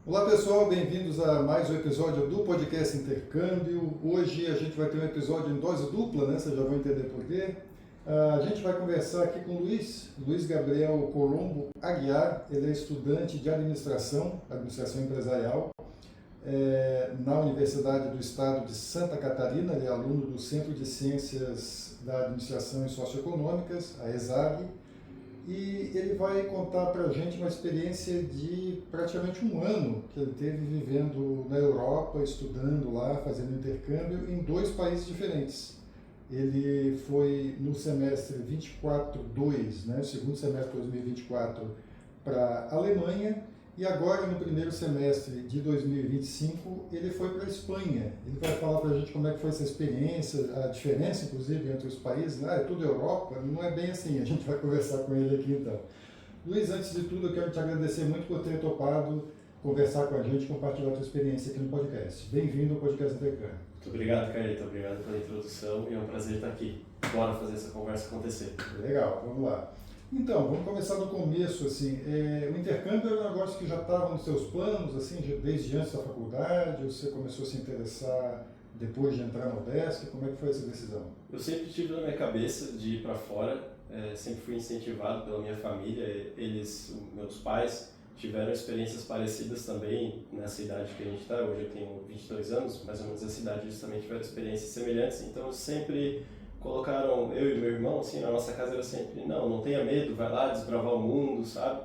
Olá pessoal, bem-vindos a mais um episódio do podcast Intercâmbio. Hoje a gente vai ter um episódio em dose dupla, né? Vocês já vão entender por quê. A gente vai conversar aqui com o Luiz Gabriel Colombo Aguiar. Ele é estudante de administração empresarial, na Universidade do Estado de Santa Catarina. Ele é aluno do Centro de Ciências da Administração e Socioeconômicas, a ESAG. E ele vai contar para a gente uma experiência de praticamente um ano que ele teve vivendo na Europa, estudando lá, fazendo intercâmbio em dois países diferentes. Ele foi no semestre 24-2, né, segundo semestre de 2024, para a Alemanha, e agora no primeiro semestre de 2025 ele foi para a Espanha. Ele vai falar para a gente como é que foi essa experiência, a diferença inclusive entre os países. É tudo Europa, não é bem assim, a gente vai conversar com ele aqui então. Luiz, antes de tudo eu quero te agradecer muito por ter topado conversar com a gente, compartilhar a tua experiência aqui no podcast. Bem-vindo ao podcast Intercâmbio. Muito obrigado, Carlito, obrigado pela introdução e é um prazer estar aqui. Bora fazer essa conversa acontecer. Legal, vamos lá. Então, vamos começar do começo, assim, o intercâmbio era um negócio que já estava nos seus planos, assim, desde antes da faculdade, ou você começou a se interessar depois de entrar no UDESC, como é que foi essa decisão? Eu sempre tive na minha cabeça de ir para fora, sempre fui incentivado pela minha família, meus pais, tiveram experiências parecidas também nessa idade que a gente está, hoje eu tenho 22 anos, mais ou menos essa idade eles também tiveram experiências semelhantes, então eu sempre colocaram, eu e meu irmão, assim, na nossa casa era sempre, não tenha medo, vai lá desbravar o mundo, sabe?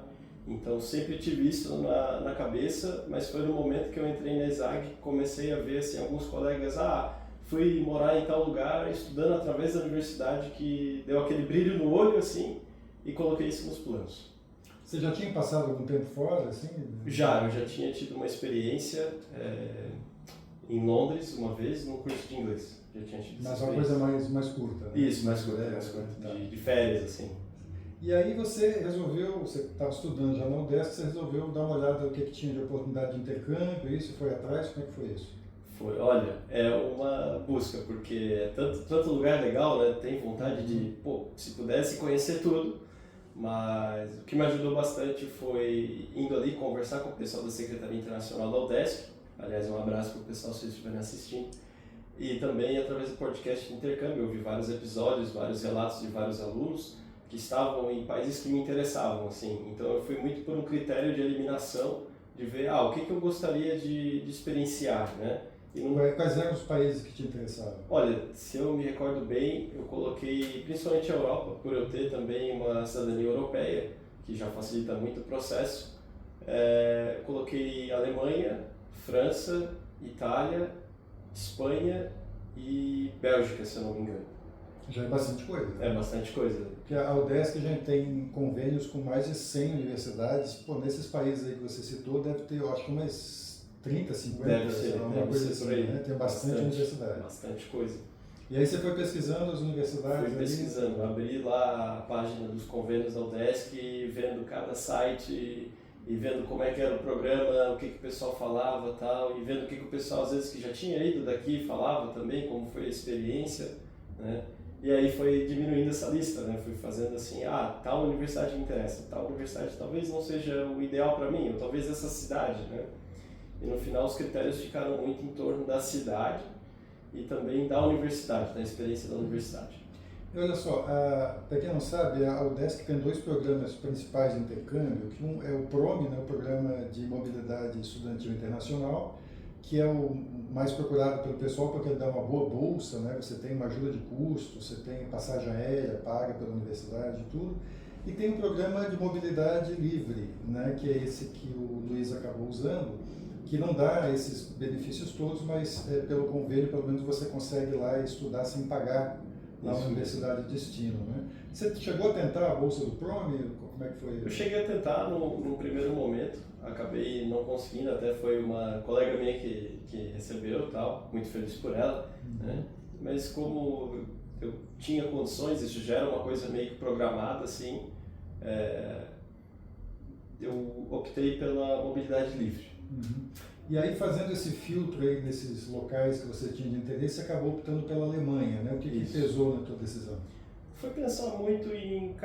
Então sempre tive isso na cabeça, mas foi no momento que eu entrei na ESAG, comecei a ver, assim, alguns colegas, fui morar em tal lugar, estudando através da universidade, que deu aquele brilho no olho, assim, e coloquei isso nos planos. Você já tinha passado algum tempo fora, assim? Eu já tinha tido uma experiência em Londres, uma vez, num curso de inglês. Mas uma coisa mais curta, né? Isso, mais curta, tá. de férias, assim. E aí você estava estudando já na UDESC, você resolveu dar uma olhada no que tinha de oportunidade de intercâmbio, isso foi atrás, como é que foi isso? Olha, é uma busca, porque é tanto lugar legal, né? Tem vontade de, se pudesse conhecer tudo, mas o que me ajudou bastante foi indo ali conversar com o pessoal da Secretaria Internacional da UDESC, aliás, um abraço para o pessoal se estiverem assistindo, e também através do podcast de intercâmbio, eu vi vários episódios, vários relatos de vários alunos que estavam em países que me interessavam, assim. Então eu fui muito por um critério de eliminação, de ver, o que eu gostaria de experienciar, né? Quais eram os países que te interessavam? Olha, se eu me recordo bem, eu coloquei principalmente a Europa, por eu ter também uma cidadania europeia, que já facilita muito o processo. Coloquei Alemanha, França, Itália, Espanha e Bélgica, se eu não me engano. Já é bastante coisa. É bastante coisa. Porque a UDESC já tem convênios com mais de 100 universidades. Nesses países aí que você citou, deve ter, eu acho que umas 30, 50, deve ser coisa assim, por aí. né? Tem bastante universidade. Bastante coisa. E aí você foi pesquisando as universidades? Fui pesquisando, abri lá a página dos convênios da UDESC, vendo cada site e vendo como é que era o programa, o que o pessoal falava e tal, e vendo o que o pessoal, às vezes, que já tinha ido daqui falava também, como foi a experiência, né? E aí foi diminuindo essa lista, né? Fui fazendo assim, tal universidade me interessa, tal universidade talvez não seja o ideal para mim, ou talvez essa cidade, né? E no final os critérios ficaram muito em torno da cidade e também da universidade, da experiência da universidade. E olha só, para quem não sabe, a UDESC tem dois programas principais de intercâmbio, que um é o PROME, né, o Programa de Mobilidade Estudantil Internacional, que é o mais procurado pelo pessoal porque ele dá uma boa bolsa, né? Você tem uma ajuda de custo, você tem passagem aérea paga pela universidade e tudo. E tem o programa de mobilidade livre, né? Que é esse que o Luiz acabou usando, que não dá esses benefícios todos, mas pelo convênio, pelo menos você consegue lá estudar sem pagar na universidade de destino, né? Você chegou a tentar a bolsa do PROME? Como é que foi? Eu cheguei a tentar no primeiro momento, acabei não conseguindo, até foi uma colega minha que recebeu, tal, muito feliz por ela, né? Mas como eu tinha condições, isso já era uma coisa meio que programada, assim, eu optei pela mobilidade livre. E aí, fazendo esse filtro aí desses locais que você tinha de interesse, você acabou optando pela Alemanha, né? O que pesou na tua decisão? Foi pensar muito em,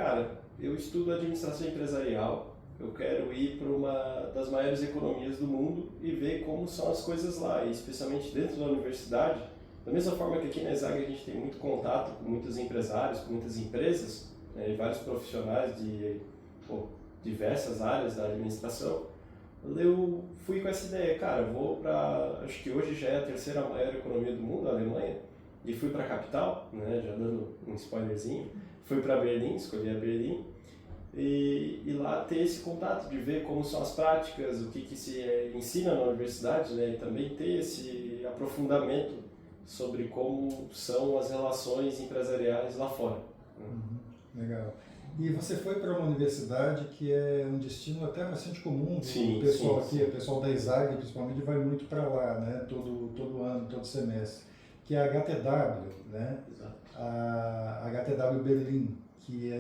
eu estudo administração empresarial, eu quero ir para uma das maiores economias do mundo e ver como são as coisas lá, e especialmente dentro da universidade. Da mesma forma que aqui na ESAG a gente tem muito contato com muitos empresários, com muitas empresas, né, e vários profissionais de diversas áreas da administração, eu fui com essa ideia, cara, vou para, acho que hoje já é a terceira maior economia do mundo, a Alemanha, e fui para a capital, né, já dando um spoilerzinho, fui para Berlim, escolhi a Berlim, e lá ter esse contato de ver como são as práticas, o que se ensina na universidade, né, e também ter esse aprofundamento sobre como são as relações empresariais lá fora. Legal. E você foi para uma universidade que é um destino até bastante comum, sim, o pessoal sim, aqui, o pessoal da ESAG principalmente vai muito para lá, né, todo ano, todo semestre, que é a HTW, né? Exato. A HTW Berlim, que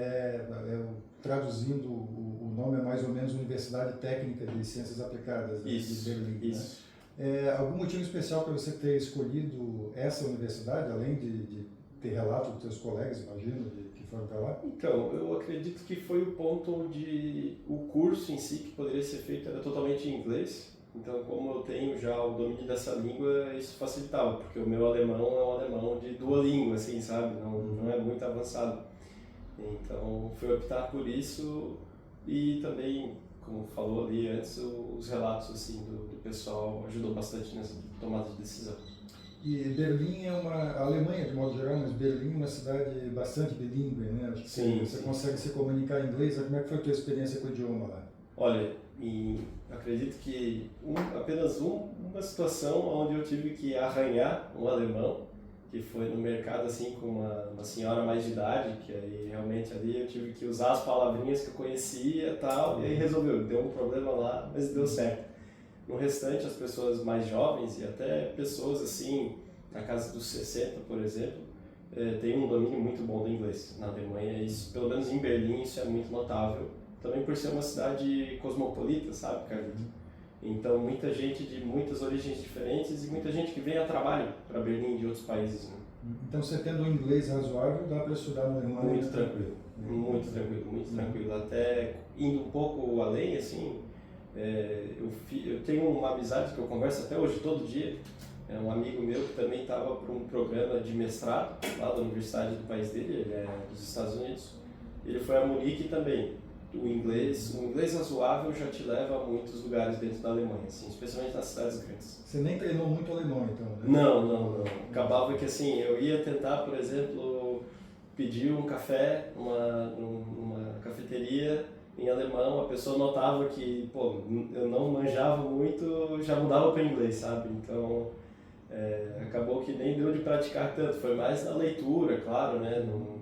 traduzindo o nome é mais ou menos Universidade Técnica de Ciências Aplicadas, né, de Berlim. Isso. Né? Algum motivo especial para você ter escolhido essa universidade, além de ter relato dos seus colegas, imagino, que foram para lá? Então, eu acredito que foi o ponto onde o curso em si que poderia ser feito era totalmente em inglês. Então, como eu tenho já o domínio dessa língua, isso facilitava, porque o meu alemão é um alemão de Duolingo, assim, sabe? Não é muito avançado. Então, fui optar por isso e também, como falou ali antes, os relatos assim do pessoal ajudou bastante nessa tomada de decisão. E Berlim a Alemanha de modo geral, mas Berlim é uma cidade bastante bilíngue, né? Acho que você consegue se comunicar em inglês. Como é que foi a tua experiência com o idioma lá? Olha, acredito que apenas uma situação onde eu tive que arranhar um alemão, que foi no mercado assim com uma senhora mais de idade, que aí realmente ali eu tive que usar as palavrinhas que eu conhecia e tal, e aí resolveu, deu um problema lá, mas deu certo. No restante, as pessoas mais jovens e até pessoas assim, na casa dos 60, por exemplo, têm um domínio muito bom do inglês. Na Alemanha, isso, pelo menos em Berlim, isso é muito notável. Também por ser uma cidade cosmopolita, sabe, Carlito? Então, muita gente de muitas origens diferentes e muita gente que vem a trabalho para Berlim de outros países. Né? Então, você tendo um inglês razoável, dá para estudar na Alemanha? Muito tranquilo, muito tranquilo, muito tranquilo. Até indo um pouco além, assim, eu tenho uma amizade que eu converso até hoje, todo dia. É um amigo meu que também estava para um programa de mestrado lá da universidade do país dele, ele é dos Estados Unidos. Ele foi a Munique também. O inglês razoável já te leva a muitos lugares dentro da Alemanha, assim, especialmente nas cidades grandes. Você nem treinou muito alemão, então, né? Não. Acabava que assim, eu ia tentar, por exemplo, pedir um café numa cafeteria em alemão, a pessoa notava que, eu não manjava muito, já mudava para inglês, sabe? Então, acabou que nem deu de praticar tanto, foi mais na leitura, claro, né? No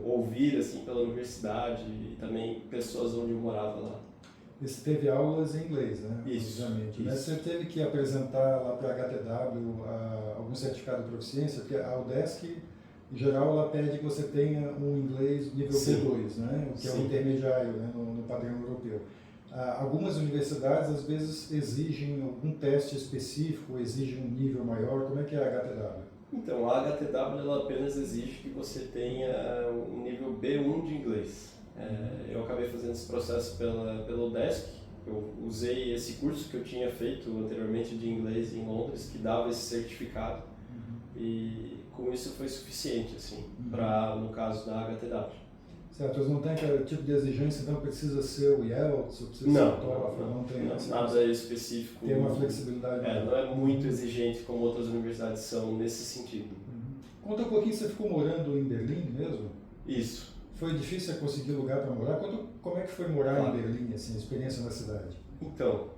ouvir, assim, pela universidade e também pessoas onde eu morava lá. E você teve aulas em inglês, né? Isso. Obviamente. Mas você teve que apresentar lá para a HTW algum certificado de proficiência, porque a UDESC, em geral, ela pede que você tenha um inglês nível B2, né? O que é o intermediário, né? no padrão europeu. Algumas universidades, às vezes, exigem algum teste específico, exigem um nível maior. Como é que é a HTW? Então, a HTW ela apenas exige que você tenha um nível B1 de inglês. Eu acabei fazendo esse processo pela UDESC. Eu usei esse curso que eu tinha feito anteriormente de inglês em Londres, que dava esse certificado. E com isso foi suficiente, assim, no caso da HTW. Certo, eles não têm aquele tipo de exigência, então precisa ser o IELTS, precisa ser o TOEFL, não tem nada específico. Tem uma flexibilidade. Não é muito exigente como outras universidades são nesse sentido. Conta um pouquinho, você ficou morando em Berlim mesmo? Isso. Foi difícil conseguir lugar para morar? Como é que foi morar em Berlim, assim, a experiência na cidade? Então,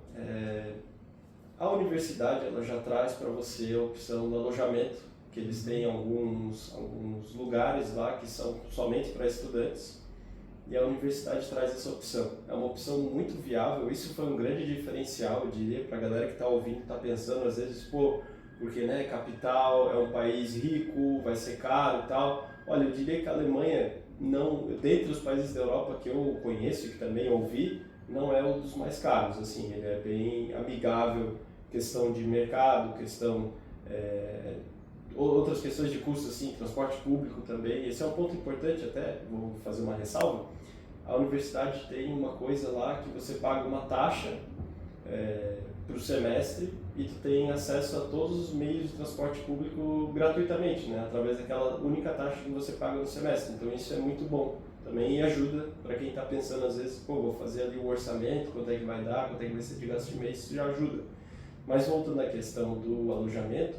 a universidade ela já traz para você a opção do alojamento, que eles têm alguns lugares lá que são somente para estudantes, e a universidade traz essa opção. É uma opção muito viável, isso foi um grande diferencial, eu diria, para a galera que está ouvindo, está pensando às vezes, porque né, capital, é um país rico, vai ser caro e tal. Olha, eu diria que a Alemanha, dentre os países da Europa que eu conheço e que também ouvi, não é um dos mais caros, assim, ele é bem amigável, questão de mercado, outras questões de custo, assim, transporte público também. Esse é um ponto importante até, vou fazer uma ressalva. a universidade tem uma coisa lá que você paga uma taxa para o semestre e tu tem acesso a todos os meios de transporte público gratuitamente, né? Através daquela única taxa que você paga no semestre. Então isso é muito bom também e ajuda para quem está pensando às vezes, pô, vou fazer ali o orçamento, quanto é que vai dar, quanto é que vai ser de gasto de mês, isso já ajuda. Mas voltando à questão do alojamento,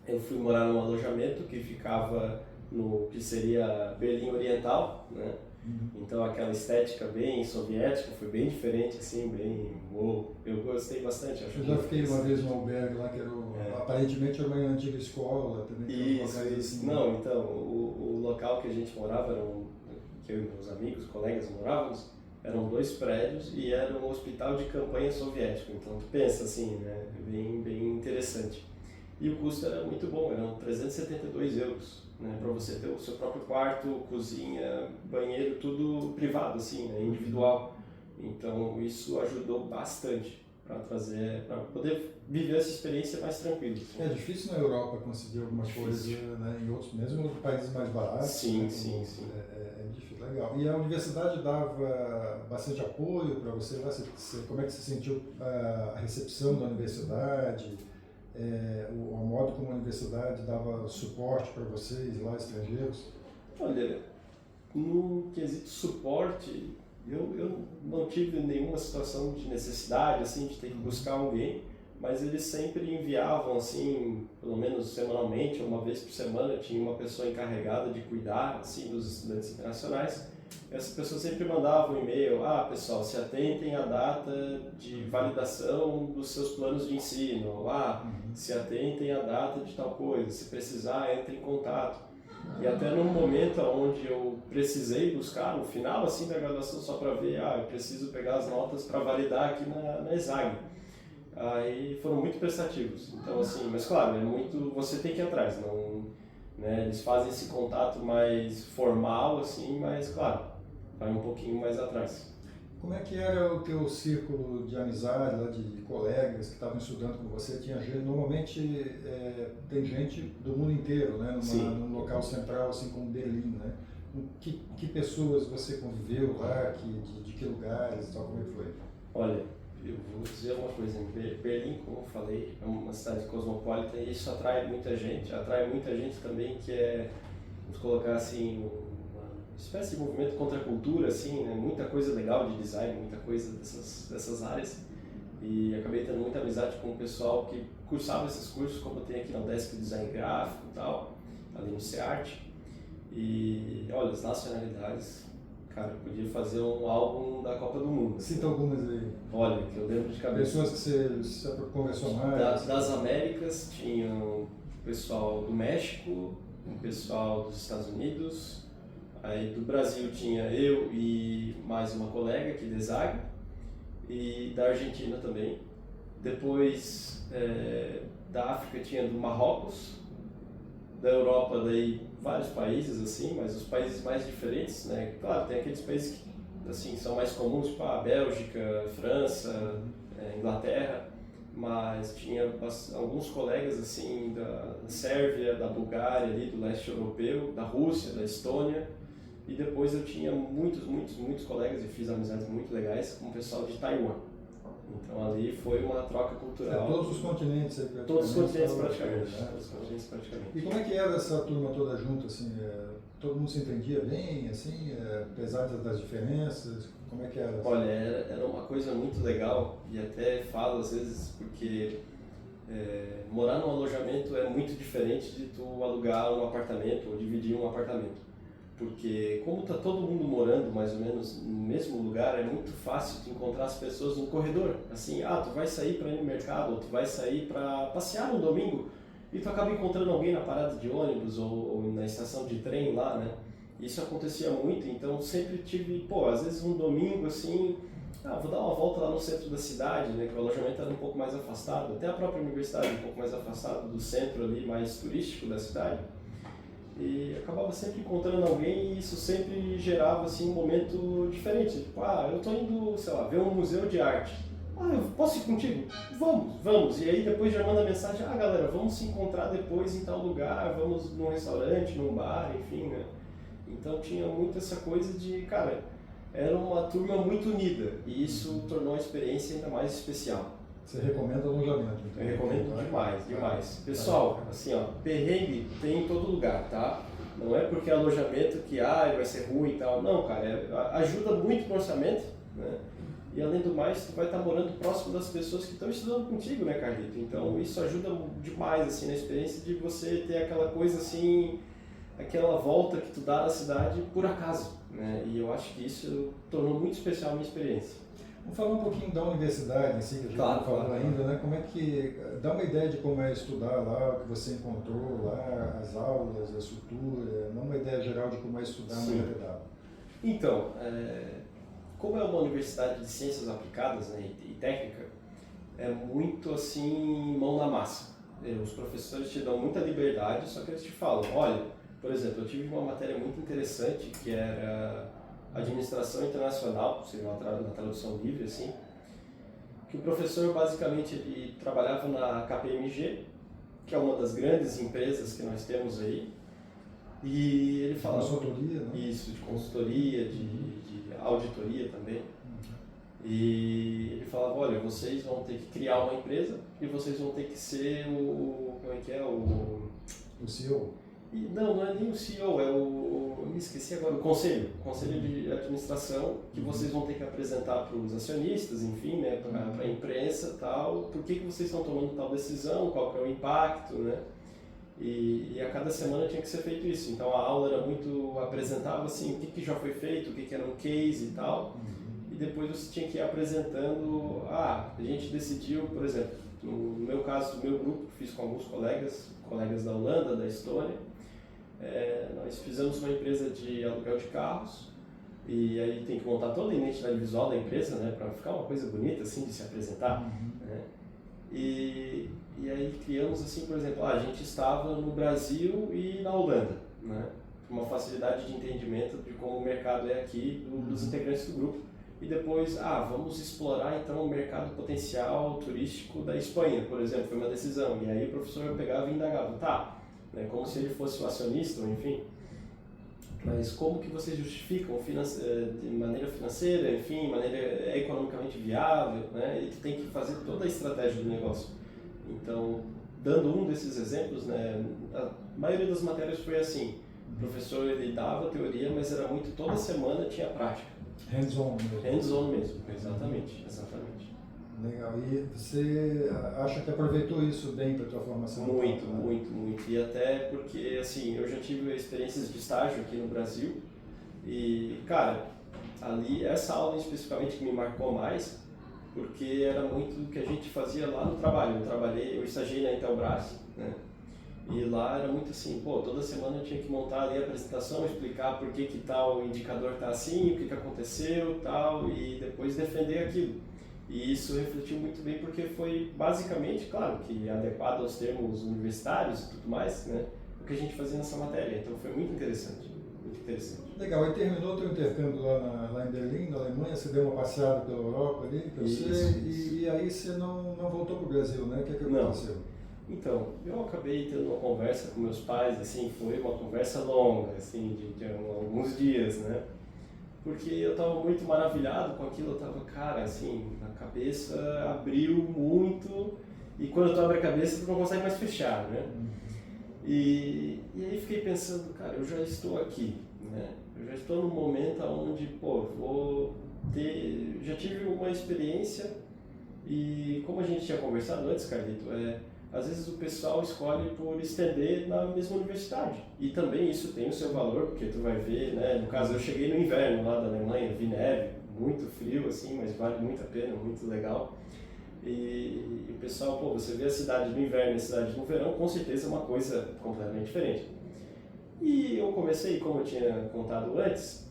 eu fui morar num alojamento que ficava no que seria Berlim Oriental, né? Então aquela estética bem soviética, foi bem diferente, assim, bem... Uou, eu gostei bastante. Eu já fiquei uma vez no albergue lá, que era aparentemente era uma antiga escola também. Isso. Assim, não, então, o local que a gente morava, que eu e meus amigos, colegas morávamos, eram 2 prédios e era um hospital de campanha soviético. Então tu pensa assim, né, bem interessante. E o custo era muito bom, eram 372 euros, né, para você ter o seu próprio quarto, cozinha, banheiro, tudo privado, assim, né, individual. Então isso ajudou bastante para poder viver essa experiência mais tranquila. Assim. É difícil na Europa conseguir alguma coisa, né, em outros, mesmo nos países mais baratos. Sim, né, sim. É difícil, legal. E a universidade dava bastante apoio para você lá? Como é que você sentiu a recepção da universidade? O modo como a universidade dava suporte para vocês lá, estrangeiros? Olha, no quesito suporte, eu não tive nenhuma situação de necessidade, assim, de ter que buscar alguém, mas eles sempre enviavam, assim, pelo menos semanalmente, uma vez por semana, tinha uma pessoa encarregada de cuidar, assim, dos estudantes internacionais. Essa pessoa sempre mandava um e-mail, pessoal, se atentem à data de validação dos seus planos de ensino, ou se atentem à data de tal coisa, se precisar, entre em contato. E até num momento onde eu precisei buscar, no final assim da graduação, só para ver, eu preciso pegar as notas para validar aqui na ESAG. Aí foram muito prestativos. Então assim, mas claro, você tem que ir atrás, não, né, eles fazem esse contato mais formal assim, mas claro, vai um pouquinho mais atrás. Como é que era o teu círculo de amizade, lá, de colegas que estavam estudando com você? Normalmente tem gente do mundo inteiro, né? Num local central, assim como Berlim, né? Que pessoas você conviveu lá, de que lugares, tal, como é que foi? Olha, eu vou dizer uma coisa, Berlim, como eu falei, é uma cidade cosmopolita e isso atrai muita gente também que vamos colocar assim, espécie de movimento contra a cultura, assim, né? Muita coisa legal de design, muita coisa dessas áreas. E acabei tendo muita amizade com o pessoal que cursava esses cursos, como tem aqui na UDESC, Design Gráfico e tal, ali no SEART. E, olha, as nacionalidades, cara, eu podia fazer um álbum da Copa do Mundo. Cita algumas aí. Olha, que eu lembro de cabeça. Pessoas que você conversou mais. Das Américas, tinha o pessoal do México, o pessoal dos Estados Unidos. Aí do Brasil tinha eu e mais uma colega aqui de ESAG, e da Argentina também. Depois da África tinha do Marrocos, da Europa daí vários países assim, mas os países mais diferentes, né? Claro, tem aqueles países que assim, são mais comuns, tipo a Bélgica, França, Inglaterra, mas tinha alguns colegas assim da Sérvia, da Bulgária, ali, do leste europeu, da Rússia, da Estônia. E depois eu tinha muitos colegas e fiz amizades muito legais com o pessoal de Taiwan. Então ali foi uma troca cultural. Todos os continentes aí praticamente. Todos os continentes praticamente. Né? Todos os continentes praticamente. E como é que era essa turma toda junto, assim? Todo mundo se entendia bem, assim, apesar das diferenças? Como é que era? Olha, era uma coisa muito legal e até falo às vezes porque morar num alojamento é muito diferente de tu alugar um apartamento ou dividir um apartamento. Porque como está todo mundo morando mais ou menos no mesmo lugar, é muito fácil tu encontrar as pessoas no corredor. Assim, tu vai sair para ir no mercado, ou tu vai sair para passear no domingo e tu acaba encontrando alguém na parada de ônibus ou na estação de trem lá, né? Isso acontecia muito, então sempre tive, às vezes um domingo assim, vou dar uma volta lá no centro da cidade, né? Que o alojamento era um pouco mais afastado, até a própria universidade um pouco mais afastado do centro ali, mais turístico da cidade. E acabava sempre encontrando alguém e isso sempre gerava assim um momento diferente. Tipo, eu tô indo, sei lá, ver um museu de arte. Eu posso ir contigo? Vamos. E aí depois já manda mensagem, galera, vamos se encontrar depois em tal lugar, vamos num restaurante, num bar, enfim, né? Então tinha muito essa coisa de, cara, era uma turma muito unida e isso tornou a experiência ainda mais especial. Você recomenda alojamento? Então. Eu recomendo demais, demais. Pessoal, assim, ó, perrengue tem em todo lugar, tá? Não é porque é alojamento que ele vai ser ruim e tal. Não, cara, ajuda muito no orçamento, né? E além do mais, tu vai estar morando próximo das pessoas que estão estudando contigo, né, Carlito? Então isso ajuda demais, assim, na experiência de você ter aquela coisa assim, aquela volta que tu dá na cidade por acaso, né? E eu acho que isso tornou muito especial a minha experiência. Vamos falar um pouquinho da universidade em si, que a gente não falou ainda, né? Como é que, dá uma ideia de como é estudar lá, o que você encontrou lá, as aulas, a estrutura, não uma ideia geral de como é estudar na FPW. Então, como é uma universidade de ciências aplicadas, né, e técnica, é muito assim, mão na massa. Os professores te dão muita liberdade, só que eles te falam, olha, por exemplo, eu tive uma matéria muito interessante que era administração internacional, seria uma tradução livre assim, que o professor basicamente ele trabalhava na KPMG, que é uma das grandes empresas que nós temos aí, e ele falava... Consultoria, né? Isso, de consultoria, de auditoria também. E ele falava, olha, vocês vão ter que criar uma empresa e vocês vão ter que ser o... como é que é? O CEO? Não é nem o CEO, eu me esqueci agora, o conselho de administração, que vocês vão ter que apresentar para os acionistas, enfim, né, para a imprensa e tal, por que vocês estão tomando tal decisão, qual que é o impacto, né? E a cada semana tinha que ser feito isso. Então a aula era muito, apresentava assim o que já foi feito, o que era um case e tal, e depois você tinha que ir apresentando, a gente decidiu, por exemplo, no meu caso, do meu grupo, que fiz com alguns colegas da Holanda, da Estônia, nós fizemos uma empresa de aluguel de carros, e aí tem que montar toda a identidade visual da empresa, né, para ficar uma coisa bonita assim de se apresentar, né? E aí criamos assim, por exemplo, a gente estava no Brasil e na Holanda, né? Uma facilidade de entendimento de como o mercado é aqui dos integrantes do grupo. E depois, vamos explorar então o mercado potencial turístico da Espanha, por exemplo, foi uma decisão. E aí o professor pegava e indagava, né, como se ele fosse o acionista, enfim. Mas como que vocês justificam de maneira financeira, enfim, maneira economicamente viável, né? E que tem que fazer toda a estratégia do negócio. Então, dando um desses exemplos, né, a maioria das matérias foi assim. O professor ele dava a teoria, mas era muito, toda semana tinha prática. Hands-on mesmo. Hands-on mesmo, exatamente. Legal. E você acha que aproveitou isso bem para a tua formação? Muito. E até porque, assim, eu já tive experiências de estágio aqui no Brasil e, cara, ali, essa aula especificamente que me marcou mais, porque era muito do que a gente fazia lá no trabalho. Eu estagiei na Intelbras, né? E lá era muito assim, toda semana eu tinha que montar ali a apresentação, explicar por que tal indicador está assim, o que aconteceu tal, e depois defender aquilo. E isso refletiu muito bem porque foi basicamente, claro, que adequado aos termos universitários e tudo mais, né, o que a gente fazia nessa matéria. Então foi muito interessante. Legal, e terminou o teu intercâmbio lá em Berlim, na Alemanha, você deu uma passeada pela Europa ali, que eu sei, e aí você não voltou para o Brasil, né? O que aconteceu? Então, eu acabei tendo uma conversa com meus pais, assim, foi uma conversa longa, assim, de alguns dias, né? Porque eu estava muito maravilhado com aquilo, eu estava, cara, assim, a cabeça abriu muito, e quando tu abre a cabeça tu não consegue mais fechar, né? E aí fiquei pensando, cara, eu já estou aqui, né? Eu já estou num momento onde, já tive uma experiência, e como a gente tinha conversado antes, Carlito, às vezes o pessoal escolhe por estender na mesma universidade. E também isso tem o seu valor, porque tu vai ver, né? No caso, eu cheguei no inverno lá da Alemanha, vi neve, muito frio assim, mas vale muito a pena, muito legal. E o pessoal, você vê a cidade no inverno e a cidade no verão, com certeza é uma coisa completamente diferente. E eu comecei, como eu tinha contado antes,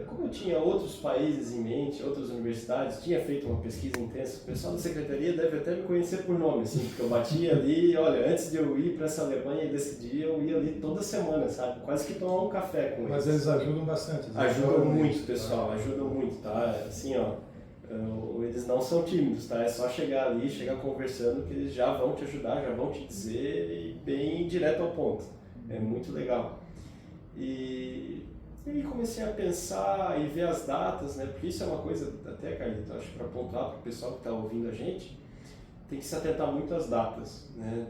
como eu tinha outros países em mente, outras universidades, tinha feito uma pesquisa intensa, o pessoal da secretaria deve até me conhecer por nome, assim, porque eu batia ali, olha, antes de eu ir para essa Alemanha e decidir, eu ia ali toda semana, sabe? Quase que tomar um café com eles. Mas eles ajudam bastante. Ajudam muito, pessoal, ajudam muito, tá? Assim, eles não são tímidos, tá? É só chegar ali, chegar conversando que eles já vão te ajudar, já vão te dizer e bem direto ao ponto. É muito legal. E aí comecei a pensar e ver as datas, né? Porque isso é uma coisa, até, Carlito, acho que para pontuar para o pessoal que está ouvindo a gente, tem que se atentar muito às datas, né,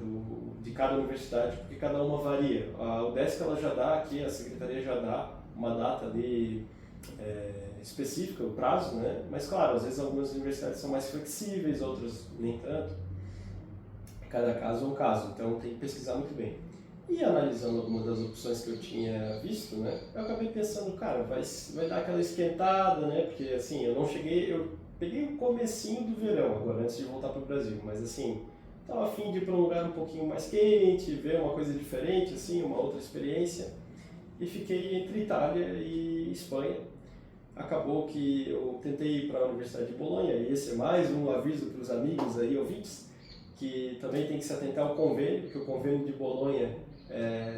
de cada universidade, porque cada uma varia. A UDESC ela já dá aqui, a secretaria já dá uma data ali específica, o prazo, né? Mas claro, às vezes algumas universidades são mais flexíveis, outras nem tanto. Cada caso é um caso, então tem que pesquisar muito bem. E analisando algumas das opções que eu tinha visto, né, eu acabei pensando, cara, vai dar aquela esquentada, né? Porque assim, eu peguei o comecinho do verão agora, antes de voltar para o Brasil, mas assim, estava a fim de ir para um lugar um pouquinho mais quente, ver uma coisa diferente, assim, uma outra experiência, e fiquei entre Itália e Espanha. Acabou que eu tentei ir para a Universidade de Bolonha, e esse é mais um aviso para os amigos aí, ouvintes, que também tem que se atentar ao convênio, porque o convênio de Bolonha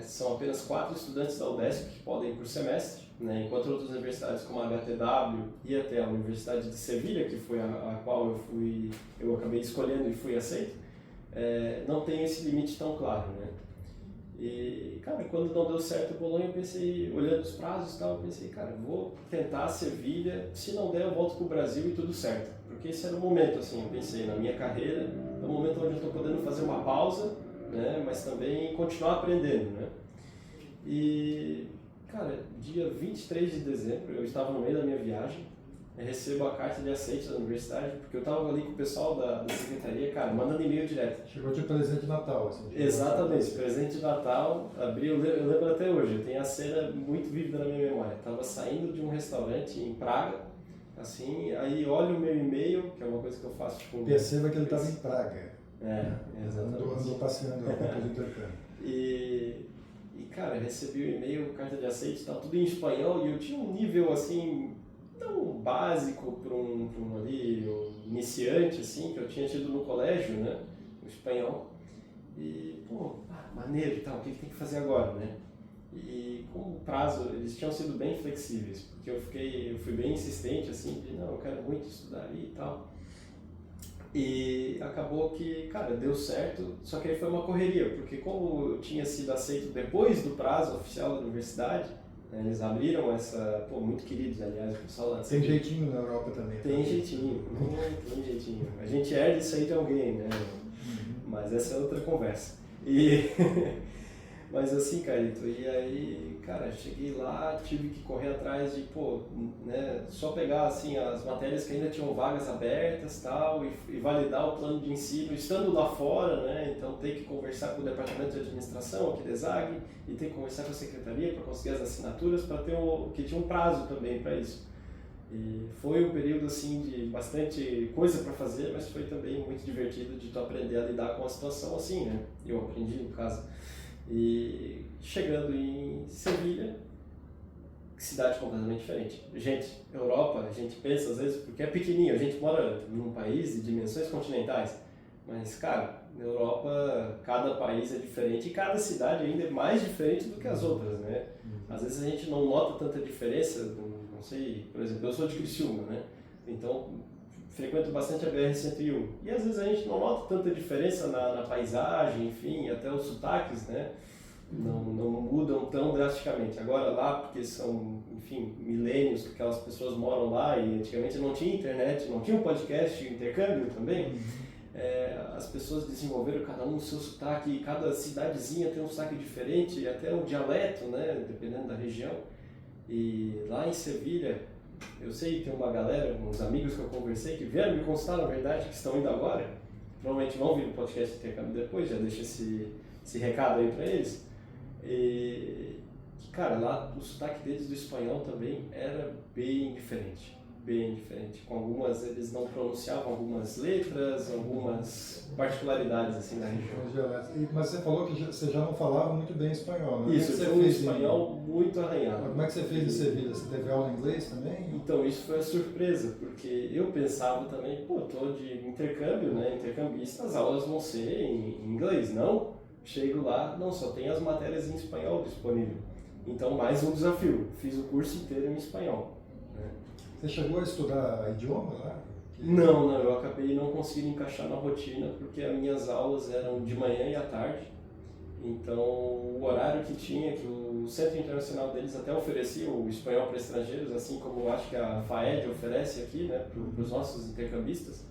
são apenas 4 estudantes da UDESC que podem ir por semestre, né? Enquanto outras universidades como a HTW e até a Universidade de Sevilha, que foi a qual eu acabei escolhendo e fui aceito, não tem esse limite tão claro, né? E, cara, quando não deu certo o Bolonha, eu pensei, olhando os prazos e tal, eu pensei, cara, vou tentar a Sevilha, se não der eu volto pro Brasil e tudo certo. Porque esse era o momento, assim, eu pensei, na minha carreira, é o momento onde eu estou podendo fazer uma pausa, né, mas também continuar aprendendo, né. E, cara, dia 23 de dezembro, eu estava no meio da minha viagem, eu recebo a carta de aceite da universidade, porque eu estava ali com o pessoal da secretaria, cara, mandando e-mail direto. Chegou de presente de Natal, assim. Exatamente, presente de Natal, eu lembro até hoje, eu tenho a cena muito vívida na minha memória. Estava saindo de um restaurante em Praga, assim, aí olho o meu e-mail, que é uma coisa que eu faço tipo... Perceba que ele estava em Praga. Exatamente. Andou passeando lá depois do intercâmbio. E, cara, recebi o e-mail, carta de aceite, estava tudo em espanhol, e eu tinha um nível, assim, tão básico para um iniciante, assim, que eu tinha tido no colégio, né, o espanhol. E, pô, maneiro e tal, o que tem que fazer agora, né? E com o prazo, eles tinham sido bem flexíveis, porque eu fui bem insistente, assim, de não, eu quero muito estudar ali e tal. E acabou que, cara, deu certo, só que aí foi uma correria, porque como eu tinha sido aceito depois do prazo oficial da universidade, né, eles abriram essa, pô, muito queridos, aliás, o pessoal lá. Tem jeitinho na Europa também. Tem jeitinho, tem jeitinho. A gente herda isso aí de alguém, né? Mas essa é outra conversa. Mas assim, Carlito, e aí, cara, cheguei lá, tive que correr atrás de, pô, né, só pegar, assim, as matérias que ainda tinham vagas abertas, tal, e validar o plano de ensino, estando lá fora, né, então ter que conversar com o departamento de administração aqui da ESAG, e ter que conversar com a secretaria para conseguir as assinaturas, para ter que tinha um prazo também para isso. E foi um período, assim, de bastante coisa para fazer, mas foi também muito divertido de tu aprender a lidar com a situação assim, né, eu aprendi, no caso. E chegando em Sevilha, cidade completamente diferente. Gente, Europa, a gente pensa às vezes, porque é pequenininho, a gente mora num país de dimensões continentais, mas, cara, na Europa, cada país é diferente e cada cidade ainda é mais diferente do que as outras, né? Às vezes a gente não nota tanta diferença, não sei, por exemplo, eu sou de Criciúma, né? Então, frequento bastante a BR-101. E às vezes a gente não nota tanta diferença na paisagem, enfim, até os sotaques, né? Não mudam tão drasticamente. Agora lá, porque são, enfim, milênios que aquelas pessoas moram lá e antigamente não tinha internet, não tinha um podcast, intercâmbio também, as pessoas desenvolveram cada um o seu sotaque, cada cidadezinha tem um sotaque diferente, até um dialeto, né? Dependendo da região. E lá em Sevilha, eu sei que tem uma galera, uns amigos que eu conversei, que vieram me consultar, na verdade, que estão indo agora, provavelmente vão vir no podcast Intercâmbio depois, já deixo esse recado aí para eles. E, cara, lá o sotaque deles do espanhol também era bem diferente. Com algumas, eles não pronunciavam algumas letras, algumas particularidades assim da região. Mas você falou que você já não falava muito bem espanhol, né? Isso, eu tinha um espanhol muito arranhado. Mas como é que você fez em Sevilha? Você teve aula em inglês também? Então, isso foi a surpresa, porque eu pensava também, pô, tô de intercâmbio, né? Intercambista, as aulas vão ser em inglês, não? Chego lá, não, só tem as matérias em espanhol disponível. Então, mais um desafio, fiz o curso inteiro em espanhol. Você chegou a estudar idioma lá? Não, eu acabei não conseguindo encaixar na rotina, porque as minhas aulas eram de manhã e à tarde, Então, o horário que tinha, que o Centro Internacional deles até oferecia o espanhol para estrangeiros, assim como eu acho que a FAED oferece aqui, né, para os nossos intercambistas,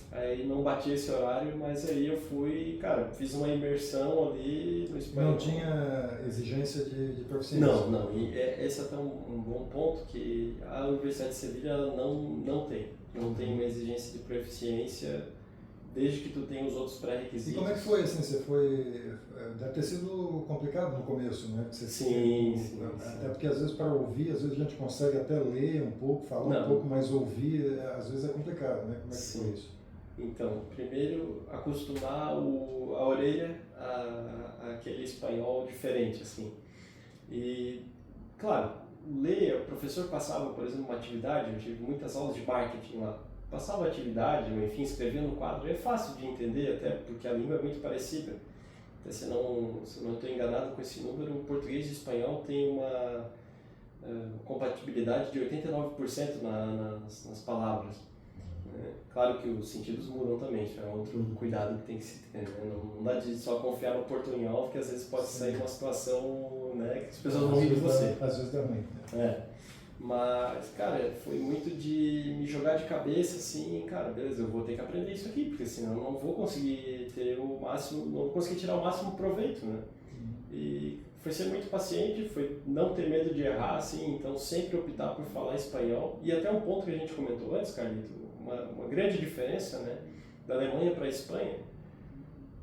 aí não batia esse horário, mas aí eu fui, cara, fiz uma imersão ali no espanhol. Não tinha exigência de proficiência? Não, e esse é até um bom ponto que a Universidade de Sevilha não tem uma exigência de proficiência desde que tu tenha os outros pré-requisitos. E como é que foi, assim, você foi... Deve ter sido complicado no começo, né? Você Sim. Até porque às vezes para ouvir, às vezes a gente consegue até ler um pouco, falar um pouco, mas ouvir às vezes é complicado, né? Como é que foi isso? Então, primeiro acostumar a orelha àquele espanhol diferente, assim. E, claro, ler, o professor passava, por exemplo, uma atividade, eu tive muitas aulas de marketing lá, passava a atividade, ou enfim, escrevia no quadro, é fácil de entender, até porque a língua é muito parecida. Até se não estou enganado com esse número, o português e o espanhol tem uma compatibilidade de 89% nas palavras. Claro que os sentidos mudam também, isso é outro cuidado que tem que se ter, né? Não dá de só confiar no portunhol, porque às vezes pode sair uma situação, né, que as pessoas vão rir de você. Às vezes dá ruim. Mas, cara, foi muito de me jogar de cabeça, assim, cara, beleza, eu vou ter que aprender isso aqui, porque senão eu não vou conseguir ter o máximo, não vou conseguir tirar o máximo proveito, né? E foi ser muito paciente, foi não ter medo de errar, assim, então sempre optar por falar espanhol. E até um ponto que a gente comentou antes, Carlito, uma grande diferença, né, da Alemanha para a Espanha.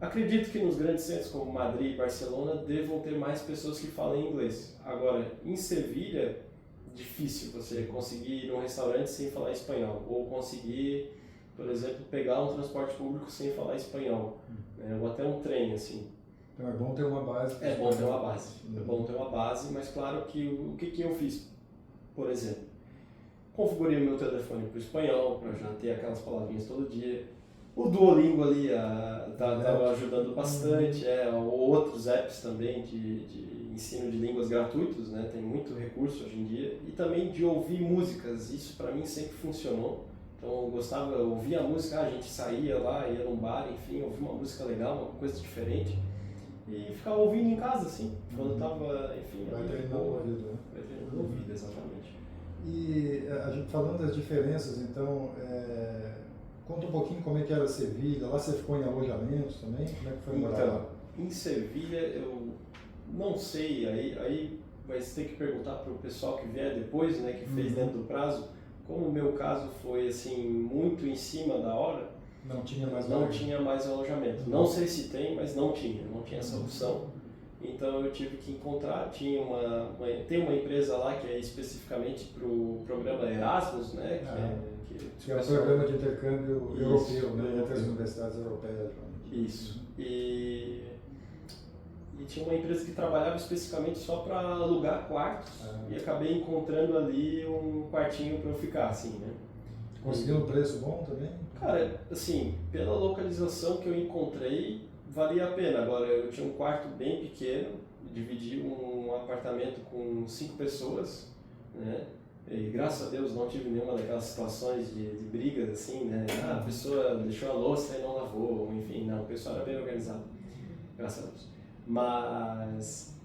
Acredito que nos grandes centros como Madrid e Barcelona devam ter mais pessoas que falem inglês. Agora, em Sevilha, difícil você conseguir ir num restaurante sem falar espanhol, ou conseguir, por exemplo, pegar um transporte público sem falar espanhol, né, ou até um trem, assim. Então é bom ter uma base. É bom ter uma base. É bom ter uma base, mas claro que o que eu fiz, por exemplo, configurei o meu telefone para o espanhol, para já ter aquelas palavrinhas todo dia. O Duolingo ali estava ajudando bastante, outros apps também de ensino de línguas gratuitos, né? Tem muito recurso hoje em dia. E também de ouvir músicas, isso para mim sempre funcionou. Então eu gostava, ouvia a música, a gente saía lá, ia num bar, enfim, ouvia uma música legal, uma coisa diferente. E ficava ouvindo em casa, assim, quando eu tava, enfim... Vai treinando o ouvido, né? Vai treinando o ouvido, exatamente. E a gente falando das diferenças, então, conta um pouquinho como é que era Sevilha, lá você ficou em alojamentos também? Como é que foi morar lá? Em Sevilha eu não sei, aí vai ter que perguntar para o pessoal que vier depois, né, que fez dentro do prazo, como o meu caso foi assim, muito em cima da hora, não tinha mais alojamento. Não sei se tem, mas não tinha essa opção. Então eu tive que encontrar, tem uma empresa lá que é especificamente para o programa Erasmus, né? Que é o programa de intercâmbio europeu, né? Entre as universidades europeias. Isso. E tinha uma empresa que trabalhava especificamente só para alugar quartos e acabei encontrando ali um quartinho para eu ficar, assim, né? Conseguiu um preço bom também? Cara, assim, pela localização que eu encontrei, valia a pena. Agora, eu tinha um quarto bem pequeno, dividi um apartamento com 5 pessoas, né? E graças a Deus não tive nenhuma daquelas situações de brigas, assim, né? A pessoa deixou a louça e não lavou, enfim, não, o pessoal era bem organizado, graças a Deus. Mas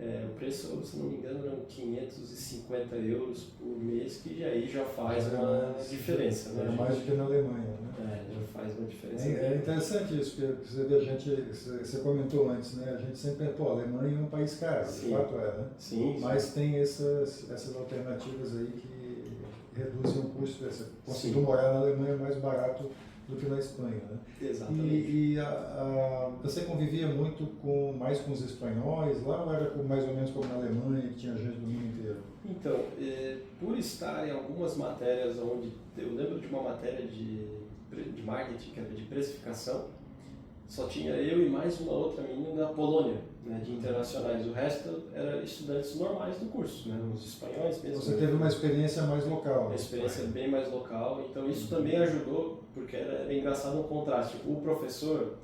o preço, se não me engano, eram 550 euros por mês, que aí já faz uma diferença, né? É mais do que na Alemanha, né? Já faz uma diferença. É interessante isso, porque você vê você comentou antes, né? A gente sempre pensa, a Alemanha é um país caro, de fato né? Sim. Mas tem essas alternativas aí que reduzem o custo. Você conseguiu morar na Alemanha mais barato do que na Espanha, né? Exatamente. E você convivia muito mais com os espanhóis lá ou era mais ou menos como na Alemanha, que tinha gente do mundo inteiro? Então, por estar em algumas matérias onde... Eu lembro de uma matéria de marketing, que era de precificação, só tinha eu e mais uma outra menina da Polônia, né, de internacionais. O resto era estudantes normais do curso, né, os espanhóis mesmo. Você teve uma experiência mais local. Uma experiência bem mais local, então isso também ajudou, porque era engraçado um contraste. O professor,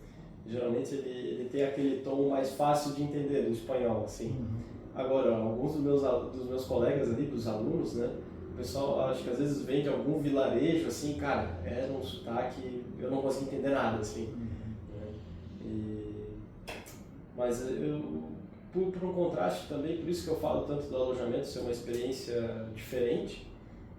geralmente, ele tem aquele tom mais fácil de entender do espanhol, assim. Agora, alguns dos meus colegas ali, dos alunos, né, o pessoal, acho que às vezes vem de algum vilarejo, assim, cara, era um sotaque, eu não consegui entender nada, assim. Mas por um contraste também, por isso que eu falo tanto do alojamento ser uma experiência diferente,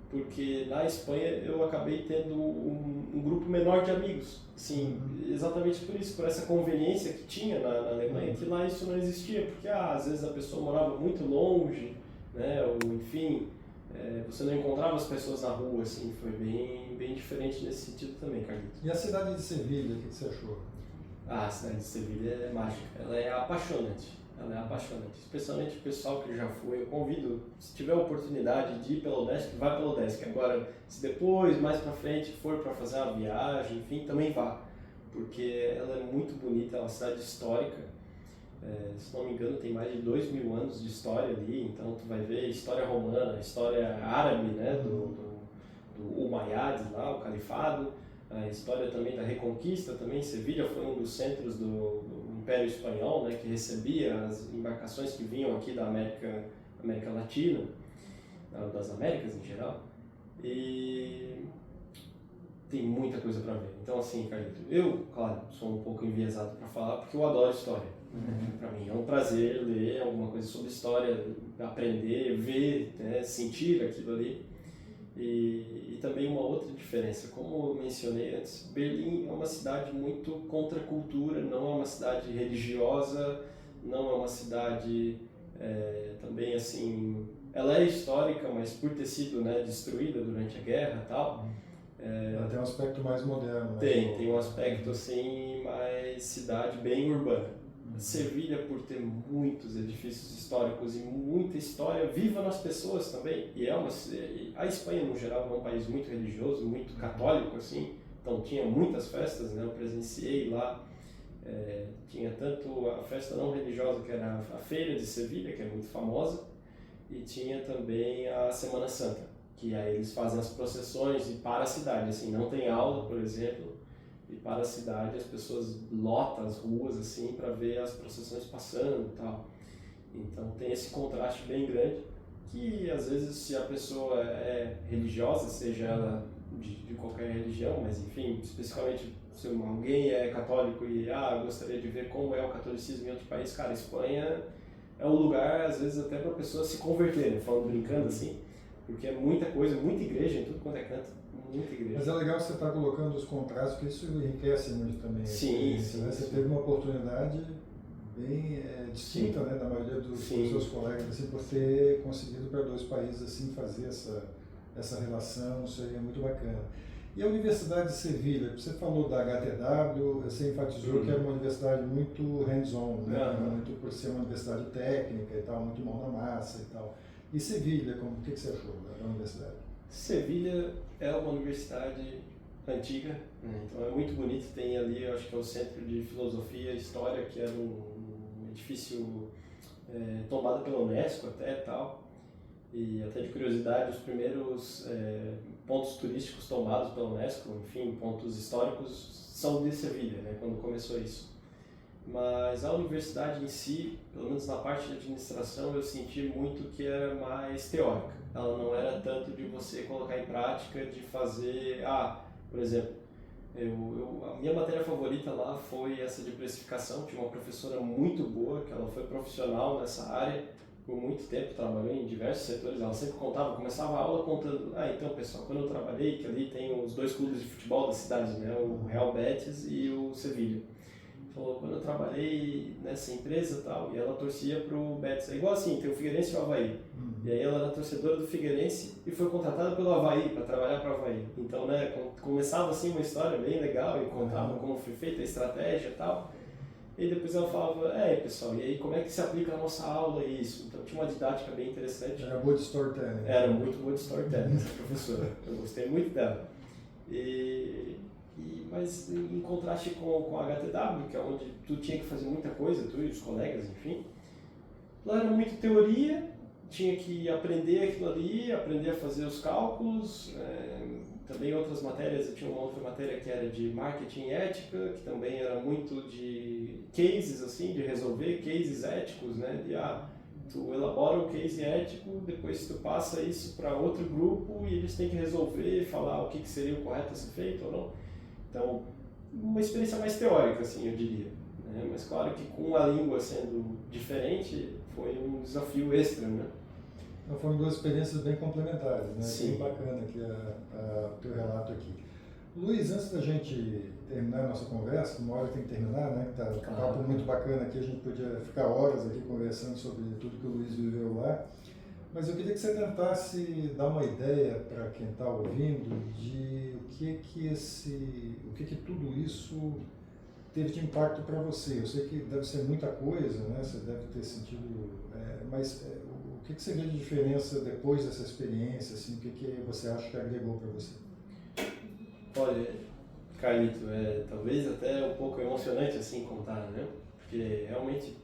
porque na Espanha eu acabei tendo um grupo menor de amigos, sim, exatamente por isso, por essa conveniência que tinha na Alemanha, que lá isso não existia, porque às vezes a pessoa morava muito longe, né, ou enfim, você não encontrava as pessoas na rua, assim, foi bem diferente nesse sentido também, Carlitos. E a cidade de Sevilha, o que você achou? A cidade de Sevilha é mágica, ela é apaixonante. Ela é apaixonante, especialmente o pessoal que já foi. Eu convido, se tiver a oportunidade de ir pela UDESC, vai pela UDESC. Agora, se depois, mais pra frente, for para fazer uma viagem, enfim, também vá, porque ela é muito bonita, é uma cidade histórica. Se não me engano, tem mais de 2000 anos de história ali, então tu vai ver história romana, história árabe, né, do Umayyads lá, o califado, a história também da Reconquista, também Sevilha foi um dos centros do Império Espanhol, né, que recebia as embarcações que vinham aqui da América Latina, das Américas em geral, e tem muita coisa para ver. Então assim, Carlito, eu, claro, sou um pouco enviesado para falar porque eu adoro história. Para mim é um prazer ler alguma coisa sobre história, aprender, ver, né, sentir aquilo ali. E também uma outra diferença, como eu mencionei antes, Berlim é uma cidade muito contra a cultura, não é uma cidade religiosa, não é uma cidade também assim, ela é histórica, mas por ter sido, né, destruída durante a guerra e tal. Ela tem um aspecto mais moderno, né? Tem um aspecto assim, mais cidade bem urbana. Sevilha, por ter muitos edifícios históricos e muita história viva nas pessoas também, e a Espanha no geral é um país muito religioso, muito católico assim, então tinha muitas festas, né? Eu presenciei lá, tinha tanto a festa não religiosa, que era a Feira de Sevilha, que é muito famosa, e tinha também a Semana Santa, que aí eles fazem as processões e para a cidade, assim, não tem aula, por exemplo, e para a cidade as pessoas lotam as ruas assim para ver as procissões passando e tal. Então tem esse contraste bem grande que às vezes se a pessoa é religiosa, seja ela de qualquer religião, mas enfim, especificamente se alguém é católico e gostaria de ver como é o catolicismo em outro país, cara, a Espanha é um lugar às vezes até para a pessoa se converter, né? Falando brincando assim, porque é muita coisa, muita igreja em tudo quanto é canto. Mas é legal você estar colocando os contrastes, porque isso enriquece muito também. Sim. Você teve uma oportunidade bem distinta, né, da maioria dos seus colegas, assim, por ter conseguido para dois países assim fazer essa relação, isso aí é muito bacana. E a Universidade de Sevilha, você falou da HTW, você enfatizou que era uma universidade muito hands-on, né, muito por ser uma universidade técnica e tal, muito mão na massa e tal. E Sevilha, o que você achou da universidade? Sevilha é uma universidade antiga, né? Então é muito bonito, tem ali, eu acho que é o Centro de Filosofia e História, que era um edifício tombado pela Unesco até e tal, e até de curiosidade, os primeiros pontos turísticos tombados pela Unesco, enfim, pontos históricos, são de Sevilha, né, quando começou isso. Mas a universidade em si, pelo menos na parte de administração, eu senti muito que era mais teórica. Ela não era tanto de você colocar em prática, de fazer... por exemplo, a minha matéria favorita lá foi essa de precificação. Tinha uma professora muito boa, que ela foi profissional nessa área por muito tempo, trabalhou em diversos setores. Ela sempre começava a aula contando... então pessoal, quando eu trabalhei, que ali tem os dois clubes de futebol da cidade, né? O Real Betis e o Sevilha. Falou, quando eu trabalhei nessa empresa e tal, e ela torcia pro Betis. É igual assim, tem o Figueirense e o Avaí. E aí ela era torcedora do Figueirense e foi contratada pelo Avaí, para trabalhar para o Avaí. Então, né, começava assim uma história bem legal e contava como foi feita a estratégia e tal. E depois ela falava, pessoal, e aí como é que se aplica na nossa aula isso? Então tinha uma didática bem interessante. Era boa de storytelling. Era muito boa de storytelling essa professora. Eu gostei muito dela. Mas em contraste com a HTW, que é onde tu tinha que fazer muita coisa, tu e os colegas, enfim, lá era muito teoria, tinha que aprender aquilo ali, aprender a fazer os cálculos, também outras matérias, eu tinha uma outra matéria que era de marketing e ética, que também era muito de cases, assim, de resolver cases éticos, né, tu elabora um case ético, depois tu passa isso para outro grupo e eles têm que resolver, falar o que seria o correto a ser feito ou não. Então, uma experiência mais teórica, assim, eu diria. né? Mas claro que com a língua sendo diferente, foi um desafio extra, né? Então, foram duas experiências bem complementares, né? Sim. Bem bacana aqui o teu relato aqui. Luiz, antes da gente terminar a nossa conversa, uma hora tem que terminar, né? Tá um papo muito bacana aqui, a gente podia ficar horas aqui conversando sobre tudo que o Luiz viveu lá. Mas eu queria que você tentasse dar uma ideia para quem está ouvindo de o que tudo isso teve de impacto para você. Eu sei que deve ser muita coisa, né? Você deve ter sentido, mas o que você vê de diferença depois dessa experiência? Assim, o que você acha que agregou para você? Olha, Carlito, talvez até um pouco emocionante assim contar, né? Porque realmente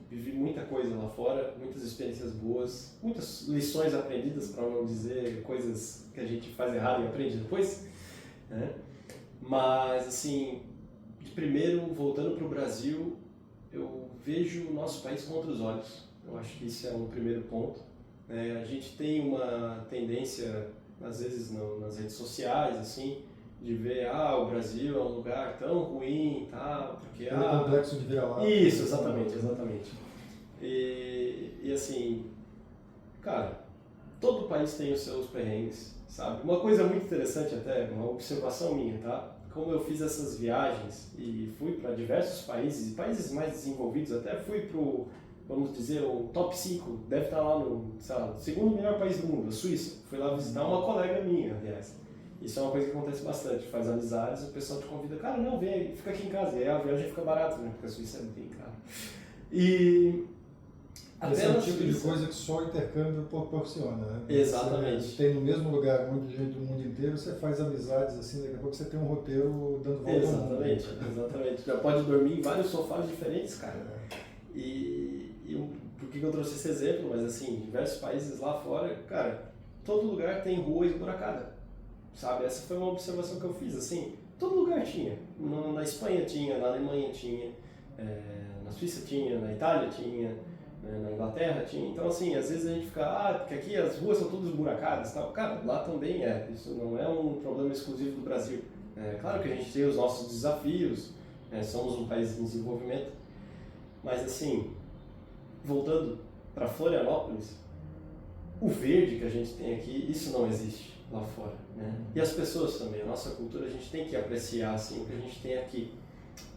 vivi muita coisa lá fora, muitas experiências boas, muitas lições aprendidas, para não dizer coisas que a gente faz errado e aprende depois, né? Mas, assim, de primeiro, voltando para o Brasil, eu vejo o nosso país com outros olhos. Eu acho que isso é um primeiro ponto. A gente tem uma tendência, às vezes nas redes sociais, assim, de ver, o Brasil é um lugar tão ruim, tá? Porque é complexo de vira-lata. Isso, exatamente. E assim, cara, todo país tem os seus perrengues, sabe? Uma coisa muito interessante até, uma observação minha, tá? Como eu fiz essas viagens e fui para diversos países, e países mais desenvolvidos, até fui pro, vamos dizer, o top 5, deve estar lá no, sei lá, segundo melhor país do mundo, a Suíça. Fui lá visitar uma colega minha, aliás. Isso é uma coisa que acontece bastante, faz amizades, o pessoal te convida, cara, não, vem, fica aqui em casa, e aí a viagem fica barata, né, porque a Suíça é bem cara. E esse é o tipo de coisa que só o intercâmbio proporciona, né? Exatamente. Você tem no mesmo lugar um monte de gente do mundo inteiro, você faz amizades assim, daqui a pouco você tem um roteiro dando volta ao mundo. Exatamente. Já pode dormir em vários sofás diferentes, cara. Por que eu trouxe esse exemplo? Mas assim, diversos países lá fora, cara, todo lugar tem rua esburacada. Sabe, essa foi uma observação que eu fiz, assim, todo lugar tinha, na Espanha tinha, na Alemanha tinha, na Suíça tinha, na Itália tinha, na Inglaterra tinha, então assim, às vezes a gente fica, porque aqui as ruas são todas esburacadas e tal, cara, lá também isso não é um problema exclusivo do Brasil, claro que a gente tem os nossos desafios, somos um país em desenvolvimento, mas assim, voltando para Florianópolis, o verde que a gente tem aqui, isso não existe lá fora, né? E as pessoas também, a nossa cultura, a gente tem que apreciar assim o que a gente tem aqui.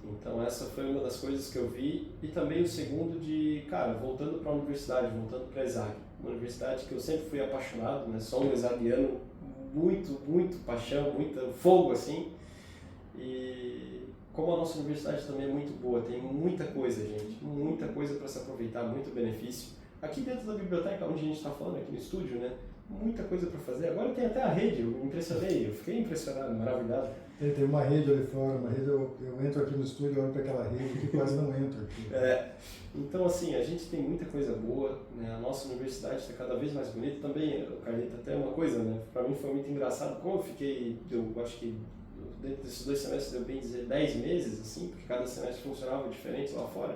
Então essa foi uma das coisas que eu vi, e também o segundo cara, voltando para a universidade, voltando para a ESAG, uma universidade que eu sempre fui apaixonado, né? Sou um exaguiano, muito paixão, muito fogo assim, e como a nossa universidade também é muito boa, tem muita coisa, gente, muita coisa para se aproveitar, muito benefício. Aqui dentro da biblioteca, onde a gente está falando, aqui no estúdio, né? Muita coisa para fazer. Agora tem até a rede, eu me impressionei, eu fiquei impressionado, maravilhado. Tem uma rede ali fora, uma rede, eu entro aqui no estúdio, olho para aquela rede que quase não entro aqui. Então assim, a gente tem muita coisa boa, né? A nossa universidade está cada vez mais bonita. Também, Carlita, até uma coisa, né? Para mim foi muito engraçado, como eu acho que dentro desses 2 semestres, deu bem dizer 10 meses, assim, porque cada semestre funcionava diferente lá fora.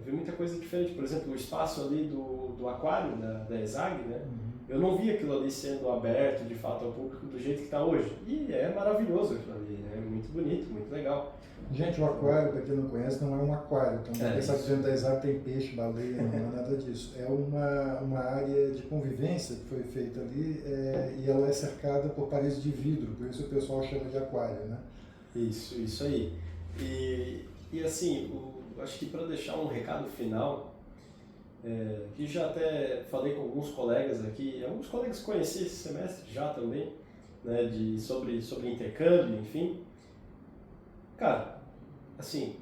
Vi muita coisa diferente, por exemplo, o espaço ali do aquário da ESAG, né? Eu não vi aquilo ali sendo aberto de fato ao público do jeito que está hoje, e é maravilhoso aquilo ali, né? Muito bonito, muito legal. Gente, o aquário, para quem não conhece, não é um aquário, então quem sabe que dentro da ESAG tem peixe, baleia, não é nada disso. É uma área de convivência que foi feita ali, e ela é cercada por paredes de vidro, por isso o pessoal chama de aquário, né? Isso aí. E assim, acho que para deixar um recado final, que já até falei com alguns colegas aqui, alguns colegas que conheci esse semestre já também, né, sobre intercâmbio, enfim. Cara, assim,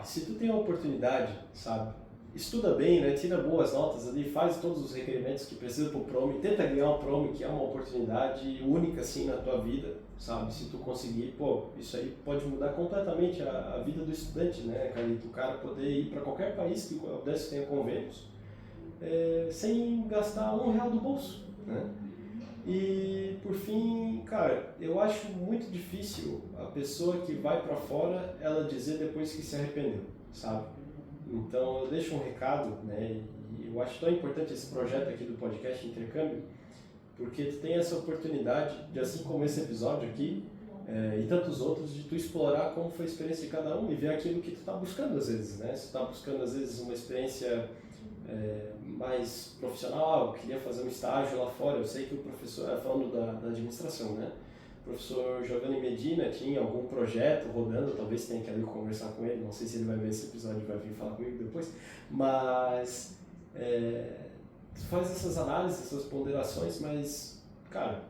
se tu tem a oportunidade, sabe, estuda bem, né, tira boas notas ali, faz todos os requerimentos que precisa pro PROME, tenta ganhar o PROME, que é uma oportunidade única, assim, na tua vida, sabe, se tu conseguir, isso aí pode mudar completamente a vida do estudante, né, Carlito, o cara poder ir para qualquer país que o UDESC tenha convênios, sem gastar R$1 do bolso, né. E, por fim, cara, eu acho muito difícil a pessoa que vai para fora, ela dizer depois que se arrependeu, sabe? Então, eu deixo um recado, né? E eu acho tão importante esse projeto aqui do podcast Intercâmbio, porque tu tem essa oportunidade de, assim como esse episódio aqui, e tantos outros, de tu explorar como foi a experiência de cada um e ver aquilo que tu está buscando às vezes, né? Se tu está buscando às vezes uma experiência mais profissional, eu queria fazer um estágio lá fora, eu sei que o professor, falando da administração, né? O professor Giovanni Medina tinha algum projeto rodando, talvez tenha que ali conversar com ele, não sei se ele vai ver esse episódio e vai vir falar comigo depois, mas tu faz essas análises, essas ponderações, mas, cara,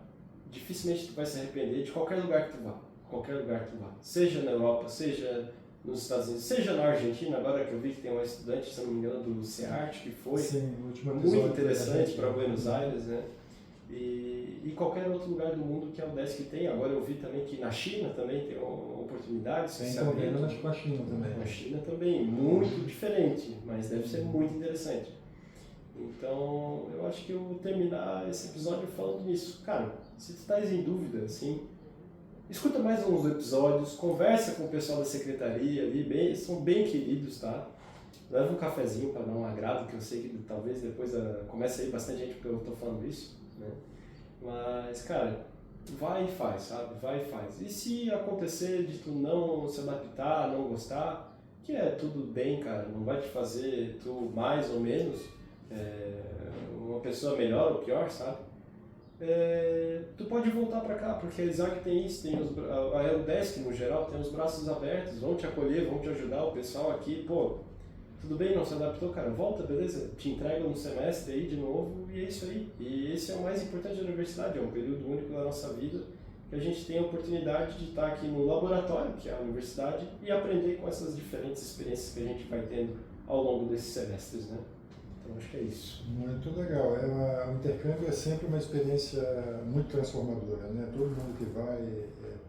dificilmente tu vai se arrepender de qualquer lugar que tu vá, seja na Europa, seja nos Estados Unidos, seja na Argentina, agora que eu vi que tem uma estudante, se não me engano, do CEART, que foi muito interessante para Buenos Aires, né? E qualquer outro lugar do mundo que a UDESC tem. Agora eu vi também que na China também tem oportunidades. Tem convênio com a China também. Na China também, muito diferente, mas deve ser muito interessante. Então, eu acho que eu vou terminar esse episódio falando nisso. Cara, se tu estás em dúvida, assim, escuta mais uns episódios, conversa com o pessoal da secretaria ali, são bem queridos, tá? Leva um cafezinho para dar um agrado, que eu sei que talvez depois comece a ir bastante gente porque eu tô falando isso, né? Mas, cara, vai e faz, sabe? Vai e faz. E se acontecer de tu não se adaptar, não gostar, que é tudo bem, cara, não vai te fazer tu mais ou menos uma pessoa melhor ou pior, sabe? Tu pode voltar para cá, porque a Isaac tem isso, a UDESC no geral tem os braços abertos, vão te acolher, vão te ajudar, o pessoal aqui, pô, tudo bem, não se adaptou, cara, volta, beleza, te entregam no semestre aí de novo e é isso aí. E esse é o mais importante da universidade, é um período único da nossa vida, que a gente tem a oportunidade de estar aqui no laboratório, que é a universidade, e aprender com essas diferentes experiências que a gente vai tendo ao longo desses semestres, né? Então acho que é isso. Muito legal. O intercâmbio é sempre uma experiência muito transformadora, né? Todo mundo que vai,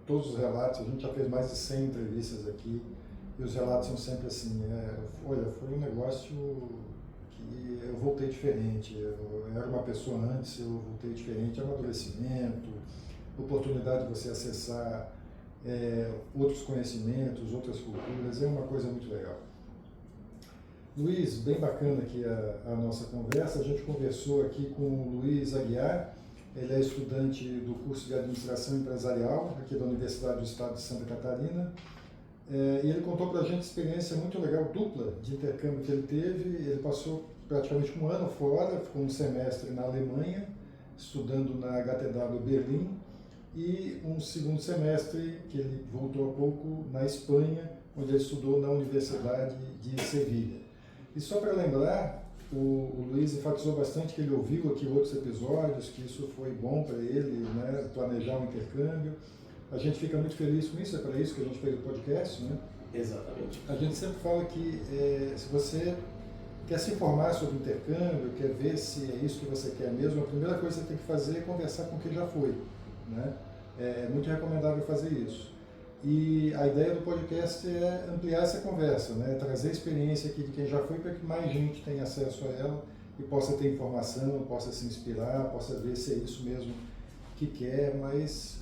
todos os relatos, a gente já fez mais de 100 entrevistas aqui, e os relatos são sempre assim, olha, foi um negócio que eu voltei diferente, eu era uma pessoa antes, eu voltei diferente, amadurecimento, oportunidade de você acessar outros conhecimentos, outras culturas, é uma coisa muito legal. Luiz, bem bacana aqui a nossa conversa. A gente conversou aqui com o Luiz Aguiar, ele é estudante do curso de Administração Empresarial aqui da Universidade do Estado de Santa Catarina, e ele contou para a gente experiência muito legal, dupla, de intercâmbio que ele teve. Ele passou praticamente um ano fora, ficou um semestre na Alemanha, estudando na HTW Berlim, e um segundo semestre, que ele voltou há pouco, na Espanha, onde ele estudou na Universidade de Sevilha. E só para lembrar, o Luiz enfatizou bastante que ele ouviu aqui outros episódios, que isso foi bom para ele, né, planejar um intercâmbio. A gente fica muito feliz com isso, é para isso que a gente fez o podcast, né? Exatamente. A gente sempre fala que se você quer se informar sobre intercâmbio, quer ver se é isso que você quer mesmo, a primeira coisa que você tem que fazer é conversar com quem já foi, né? É muito recomendável fazer isso. E a ideia do podcast é ampliar essa conversa, né? Trazer a experiência aqui de quem já foi para que mais gente tenha acesso a ela e possa ter informação, possa se inspirar, possa ver se é isso mesmo que quer, mas,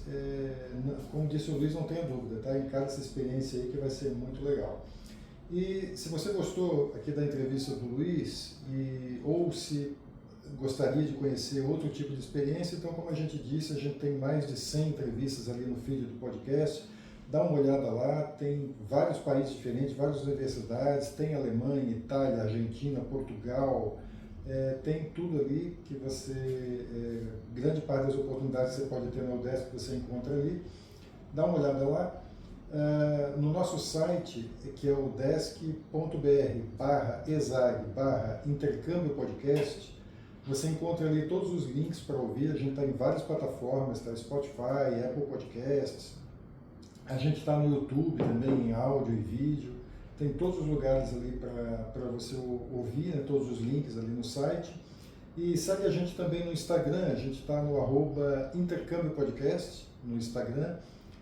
como disse o Luiz, não tenha dúvida, tá? Encara essa experiência aí que vai ser muito legal. E se você gostou aqui da entrevista do Luiz, ou se gostaria de conhecer outro tipo de experiência, então, como a gente disse, a gente tem mais de 100 entrevistas ali no feed do podcast. Dá uma olhada lá, tem vários países diferentes, várias universidades, tem Alemanha, Itália, Argentina, Portugal, tem tudo ali que você, grande parte das oportunidades que você pode ter na UDESC você encontra ali. Dá uma olhada lá. No nosso site, que é o udesc.br/exag/intercâmbio podcast, você encontra ali todos os links para ouvir. A gente está em várias plataformas, tá? Spotify, Apple Podcasts. A gente está no YouTube também, em áudio e vídeo. Tem todos os lugares ali para você ouvir, né? Todos os links ali no site. E segue a gente também no Instagram. A gente está no @intercâmbio podcast no Instagram.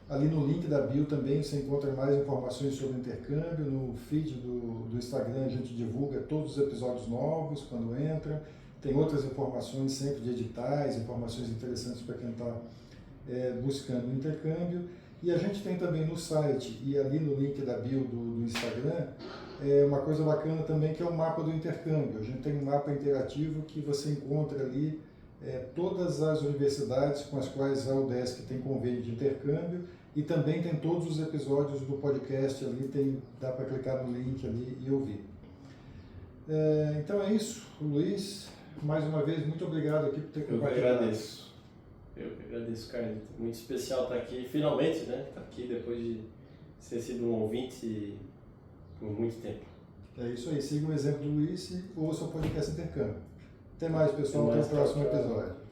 Ali no link da bio também você encontra mais informações sobre intercâmbio. No feed do Instagram a gente divulga todos os episódios novos quando entra. Tem outras informações sempre de editais, informações interessantes para quem está buscando intercâmbio. E a gente tem também no site e ali no link da bio do Instagram uma coisa bacana também, que é o mapa do intercâmbio. A gente tem um mapa interativo que você encontra ali todas as universidades com as quais a UDESC tem convênio de intercâmbio, E também tem todos os episódios do podcast ali, dá para clicar no link ali e ouvir. Então é isso, Luiz. Mais uma vez, muito obrigado aqui por ter compartilhado. Eu que agradeço, Carlito. Muito especial estar aqui, finalmente, né? Estar aqui depois de ter sido um ouvinte por muito tempo. É isso aí, siga o exemplo do Luiz e ouça o podcast Intercâmbio. Até mais, pessoal. Até o próximo episódio.